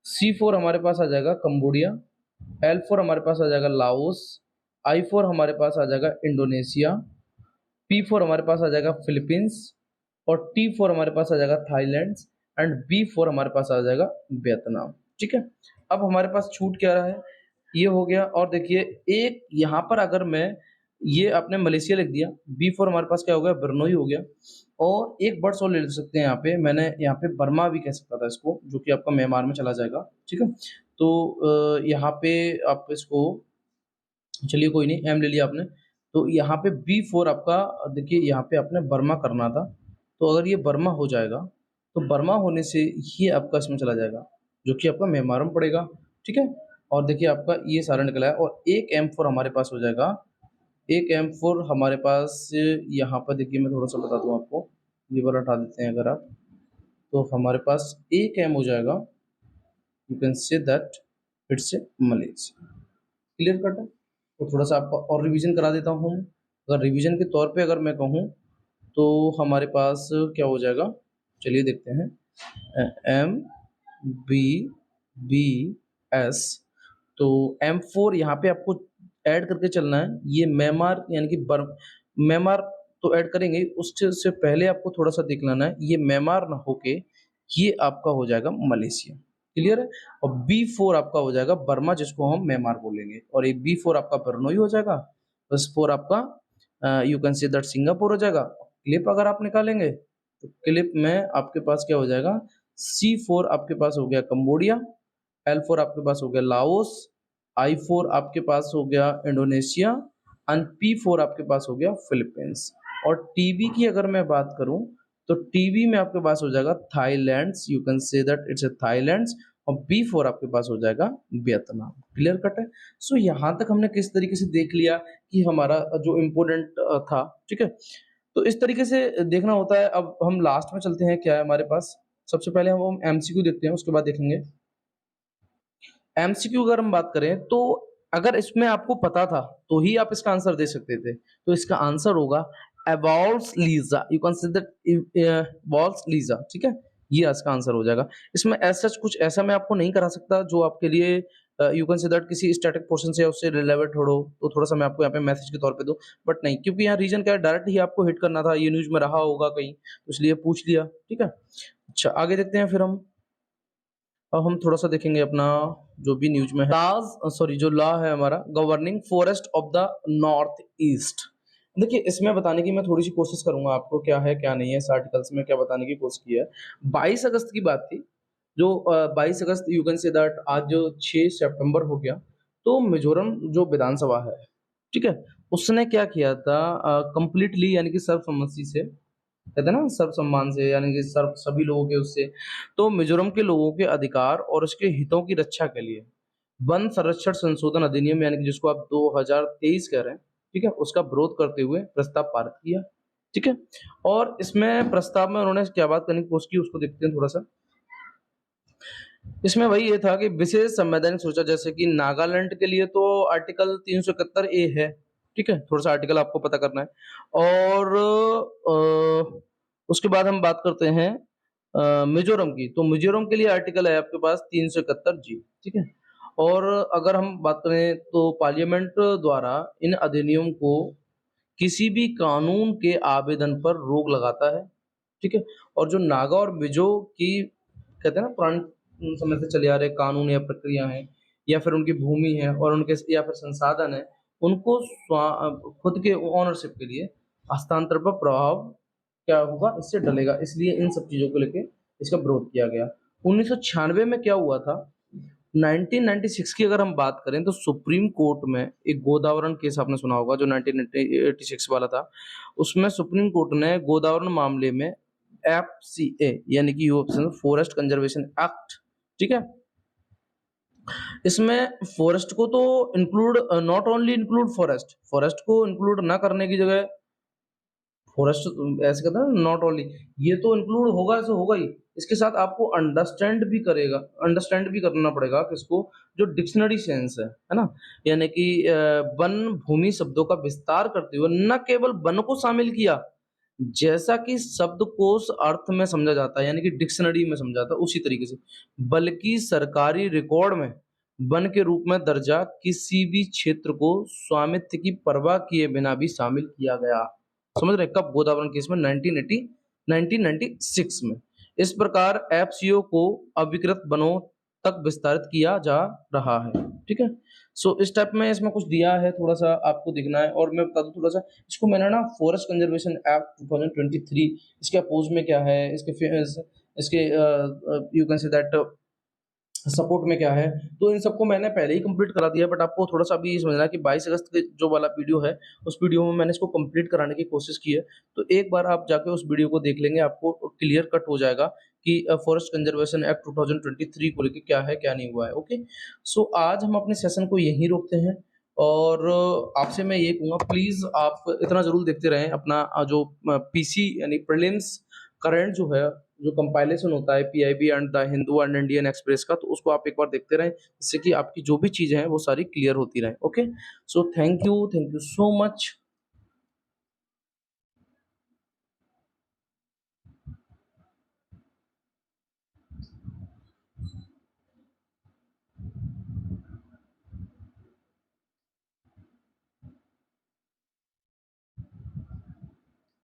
सी4 हमारे पास आ जाएगा कंबोडिया, एल4 हमारे पास आ जाएगा लाओस, आई4 हमारे पास आ जाएगा इंडोनेशिया, पी4 हमारे पास आ जाएगा फिलीपींस और टी4 हमारे पास आ जाएगा थाईलैंड एंड बी4 हमारे पास आ जाएगा वियतनाम, ठीक है? अब हमारे पास छूट क्या रहा है? ये हो गया और देखिए एक यहाँ पर अगर मैं ये आपने मलेशिया लिख दिया, बी4 हमारे पास क्या हो गया? ब्रुनोई हो गया और एक वर्ड्स और ले सकते हैं यहाँ पे, मैंने यहाँ पे बर्मा भी कह सकता था इसको, जो कि आपका म्यांमार में चला जाएगा, ठीक है? तो यहाँ पे आप इसको चलिए कोई नहीं, एम ले लिया आपने। तो यहाँ पे बी4 आपका देखिए यहाँ पे आपने बर्मा करना था, तो अगर ये बर्मा हो जाएगा, तो बर्मा होने से ये आपका इसमें चला जाएगा, जो कि आपका मेमारम पड़ेगा, ठीक है? और देखिए आपका ये सारा निकला है और एक M4 हमारे पास हो जाएगा। एक M4 हमारे पास यहाँ पर देखिए मैं थोड़ा-सा बता दूँ आपको, ये वाला हटा देते हैं अगर आप, तो हमारे पास एक M हो जाएगा, you can say that it's A Malaysia. Clear cut है? तो थोड़ा-सा आपका और रिवीजन करा देता हूँ। अगर रिवीजन के तौर पे अगर मैं कहूँ, तो हमारे पास क्या हो जाएगा? चलिए देखते हैं। MBBS, तो M4 यहाँ पे आपको ऐड करके चलना है। ये म्यांमार यानी कि म्यांमार तो ऐड करेंगे, उससे से पहले आपको थोड़ा-सा देख लेना है, ये म्यांमार ना होके ये आपका हो जाएगा मलेशिया। क्लियर है? और B4 आपका हो जाएगा बर्मा, जिसको हम म्यांमार बोलेंगे, और एक B4 आपका बर्नोई हो जाएगा। प्लस 4 आपका you can say that Singapore हो जाएगा। क्लिप अगर आप निकालेंगे, तो क्लिप में आपके पास क्या हो जाएगा? C4 आपके पास हो गया कंबोडिया, L4 आपके पास हो गया लाओस, I4 आपके पास हो गया इंडोनेशिया एंड P4 आपके पास हो गया फिलीपींस। और टीबी की अगर मैं बात करूं, तो टीबी में आपके पास हो जाएगा Thailand, you can say that it's A Thailand, और B4 आपके पास हो जाएगा वियतनाम। क्लियर कट है? सो यहाँ तक हमने किस तरीके से देख लिया कि हमारा जो इम्पोर्टेंट था, ठीक है? तो इस तरीके से देखना होता है। अब हम लास्ट में चलते हैं, क्या है हमारे पास? सबसे पहले हम एमसीक्यू देखते हैं, उसके बाद देखेंगे एमसीक्यू। अगर हम बात करें, तो अगर इसमें आपको पता था तो ही आप इसका आंसर दे सकते थे। तो इसका आंसर होगा एवॉल्व्स लीजा, यू कैन से दैट एवॉल्व्स लीजा, ठीक है? ये इसका आंसर हो जाएगा। इसमें ऐसा कुछ ऐसा मैं आपको नहीं करा सकता जो आपके लिए यू कैन से दैट किसी स्टैटिक पोर्शन से उससे रिलेवेंट हो, तो थोड़ा सा मैं आपको यहाँ पे मैसेज के तौर पे दूं, बट नहीं, क्योंकि यहाँ रीजन क्या है, डायरेक्ट ही आपको हिट करना था, ये न्यूज में रहा होगा कहीं, तो इसलिए पूछ लिया, ठीक है? अच्छा, आगे देखते हैं फिर हम। अब हम थोड़ा-सा देखेंगे अपना जो भी न्यूज़ में है, सॉरी, जो लॉ है हमारा governing forest of the north east. देखिए, इसमें बताने की मैं थोड़ी-सी कोशिश करूँगा आपको, क्या है, क्या नहीं है, इस आर्टिकल्स में क्या बताने की कोशिश की है। 22 अगस्त की बात थी, जो 22 अगस्त यू कैन से दैट आज जो 6 सितंबर हो गया, तो मिज़ोरम जो विधानसभा है, ठीक है? उसने क्या किया था, कंप्लीटली यानी कि सर्वसम्मति से, कहते हैं ना सर्वसम्मान से, यानी कि सर्व सभी लोगों के उससे, तो मिजोरम के लोगों के अधिकार और उसके हितों की रक्षा के लिए वन संरक्षण संशोधन अधिनियम, यानी कि जिसको आप 2023 कह रहे हैं, ठीक है, उसका विरोध करते हुए प्रस्ताव पारित किया, ठीक है? और इसमें प्रस्ताव में उन्होंने क्या बात करने की कोशिश की, उसको देखते हैं थोड़ा सा। इसमें वही ये था कि विशेष संवैधानिक सुरक्षा, जैसे कि नागालैंड के लिए तो आर्टिकल 371 ए है, ठीक है? थोड़ा सा आर्टिकल आपको पता करना है। और उसके बाद हम बात करते हैं मिजोरम की, तो मिजोरम के लिए आर्टिकल है आपके पास 371 जी, ठीक है? और अगर हम बात करें, तो पार्लियामेंट द्वारा इन अधिनियम को किसी भी कानून के आवेदन पर रोक लगाता है, ठीक है? और जो नागा और मिज़ो की, कहते हैं ना, पुराने समय से चले आ रहे कानून या प्रक्रिया हैं, या फिर उनकी भूमि है और उनके या फिर संसाधन है, उनको खुद के ओनरशिप के लिए हस्तांतरण पर प्रभाव क्या होगा, इससे डलेगा। इसलिए इन सब चीज़ों को लेके इसका विरोध किया गया। 1996 में क्या हुआ था, 1996 की अगर हम बात करें, तो सुप्रीम कोर्ट में एक गोदावरण केस आपने सुना होगा, जो 1986 वाला था। उसमें सुप्रीम कोर्ट ने गोदावरण मामले में एफसीए, यानी कि यूएस फॉरेस्ट कंजर्वेशन एक्ट, ठीक है, इसमें फॉरेस्ट को तो include, not only include forest, forest को इंक्लूड ना करने की जगह फॉरेस्ट, ऐसे कहते हैं ना, नॉट ओनली, ये तो इंक्लूड होगा, ऐसे होगा ही, इसके साथ आपको अंडरस्टैंड भी करना पड़ेगा किसको, जो डिक्शनरी सेंस है ना? यानी कि वन भूमि शब्दों का विस्तार करते हुए न केवल वन को शामिल किया, जैसा कि शब्दकोश अर्थ में समझा जाता है, यानी कि डिक्शनरी में समझा जाता है उसी तरीके से, बल्कि सरकारी रिकॉर्ड में वन के रूप में दर्जा किसी भी क्षेत्र को स्वामित्व की परवाह किए बिना भी शामिल किया गया। समझ रहे हैं? कब? गोदावरी केस में 1996 में। इस प्रकार एफसीओ को अविकृत वनों तक विस्तारित किया जा रहा है, ठीक है? सो इस टाइप में इसमें कुछ दिया है, थोड़ा-सा आपको देखना है। और मैं बता दूँ थोड़ा-सा, इसको मैंने ना फॉरेस्ट कंजर्वेशन एक्ट 2023, इसके अपोज़ में क्या है, इसके you can say that support में क्या है, तो इन सबको मैंने पहले ही कंप्लीट करा दिया है, बट आपको थोड़ा-सा अभी ये समझना है कि 22 अगस्त के जो वाला वीडियो है, उस वीडियो में मैंने इसको कंप्लीट कराने की कोशिश की है। तो एक बार आप जाके उस वीडियो को देख लेंगे, आपको क्लियर कट हो जाएगा कि फॉरेस्ट कंजर्वेशन एक्ट 2023 को लेके क्या है, क्या नहीं हुआ है, ओके? सो आज हम अपने सेशन को यहीं रोकते हैं और आपसे मैं ये कहूँगा प्लीज़ आप इतना ज़रूर देखते रहें अपना जो पीसी यानी प्रीलिम्स करंट जो है, जो कंपाइलेशन होता है PIB and the Hindu and Indian express का, तो उसको आप एक बार देखते रहें, जिससे कि आपकी जो भी चीज़ें हैं, वो सारी क्लियर होती रहें, okay? So thank you so much.